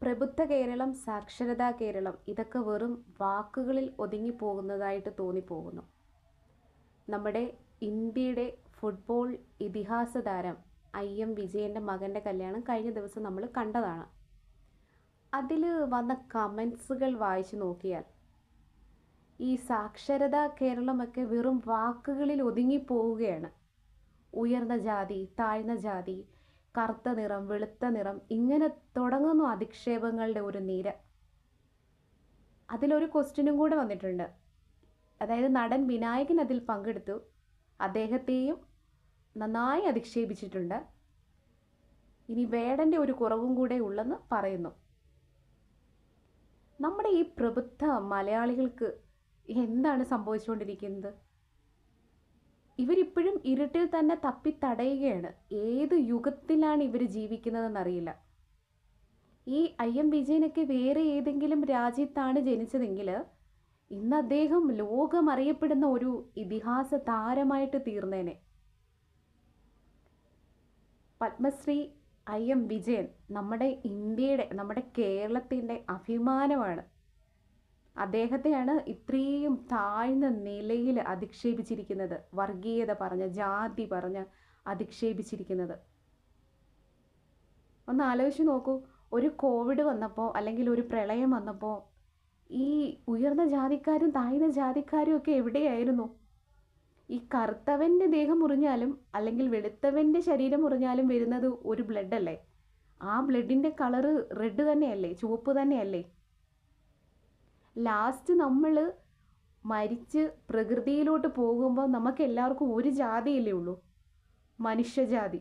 പ്രബുദ്ധ കേരളം, സാക്ഷരതാ കേരളം ഇതൊക്കെ വെറും വാക്കുകളിൽ ഒതുങ്ങിപ്പോകുന്നതായിട്ട് തോന്നിപ്പോകുന്നു. നമ്മുടെ ഇന്ത്യയുടെ ഫുട്ബോൾ ഇതിഹാസ താരം IM വിജയൻ്റെ മകൻ്റെ കല്യാണം കഴിഞ്ഞ ദിവസം നമ്മൾ കണ്ടതാണ്. അതിൽ വന്ന കമൻസുകൾ വായിച്ചു നോക്കിയാൽ ഈ സാക്ഷരതാ കേരളമൊക്കെ വെറും വാക്കുകളിൽ ഒതുങ്ങിപ്പോവുകയാണ്. ഉയർന്ന ജാതി, താഴ്ന്ന ജാതി, കറുത്ത നിറം, വെളുത്ത നിറം, ഇങ്ങനെ തുടങ്ങുന്നു അധിക്ഷേപങ്ങളുടെ ഒരു നിര. അതിലൊരു ക്വസ്റ്റ്യനും കൂടെ വന്നിട്ടുണ്ട്. അതായത് നടൻ വിനായകൻ അതിൽ പങ്കെടുത്തു. അദ്ദേഹത്തെയും നന്നായി അധിക്ഷേപിച്ചിട്ടുണ്ട്. ഇനി വേടൻ്റെ ഒരു കുറവും കൂടെ ഉള്ളെന്ന് പറയുന്നു. നമ്മുടെ ഈ പ്രബുദ്ധ മലയാളികൾക്ക് എന്താണ് സംഭവിച്ചുകൊണ്ടിരിക്കുന്നത്? ഇവരിപ്പോഴും ഇരുട്ടിൽ തന്നെ തപ്പിത്തടയുകയാണ്. ഏത് യുഗത്തിലാണ് ഇവർ ജീവിക്കുന്നതെന്നറിയില്ല. ഈ IM വിജയനൊക്കെ വേറെ ഏതെങ്കിലും രാജ്യത്താണ് ജനിച്ചതെങ്കിൽ ഇന്ന് അദ്ദേഹം ലോകം അറിയപ്പെടുന്ന ഒരു ഇതിഹാസ താരമായിട്ട് തീർന്നേനെ. പത്മശ്രീ IM വിജയൻ നമ്മുടെ ഇന്ത്യയുടെ, നമ്മുടെ കേരളത്തിൻ്റെ അഭിമാനമാണ്. അദ്ദേഹത്തെയാണ് ഇത്രയും താഴ്ന്ന നിലയിൽ അധിക്ഷേപിച്ചിരിക്കുന്നത്, വർഗീയത പറഞ്ഞ്, ജാതി പറഞ്ഞ് അധിക്ഷേപിച്ചിരിക്കുന്നത്. ഒന്ന് ആലോചിച്ച് നോക്കൂ. ഒരു കോവിഡ് വന്നപ്പോൾ അല്ലെങ്കിൽ ഒരു പ്രളയം വന്നപ്പോൾ ഈ ഉയർന്ന ജാതിക്കാരും താഴ്ന്ന ജാതിക്കാരും ഒക്കെ എവിടെയായിരുന്നു? ഈ കറുത്തവൻ്റെ ദേഹം മുറിഞ്ഞാലും അല്ലെങ്കിൽ വെളുത്തവൻ്റെ ശരീരം മുറിഞ്ഞാലും വരുന്നത് ഒരു ബ്ലഡ് അല്ലേ? ആ ബ്ലഡിൻ്റെ കളറ് റെഡ് തന്നെയല്ലേ, ചുവപ്പ് തന്നെയല്ലേ? ലാസ്റ്റ് നമ്മൾ മരിച്ച് പ്രകൃതിയിലോട്ട് പോകുമ്പോൾ നമുക്ക് എല്ലാവർക്കും ഒരു ജാതിയല്ലേ ഉള്ളൂ, മനുഷ്യജാതി.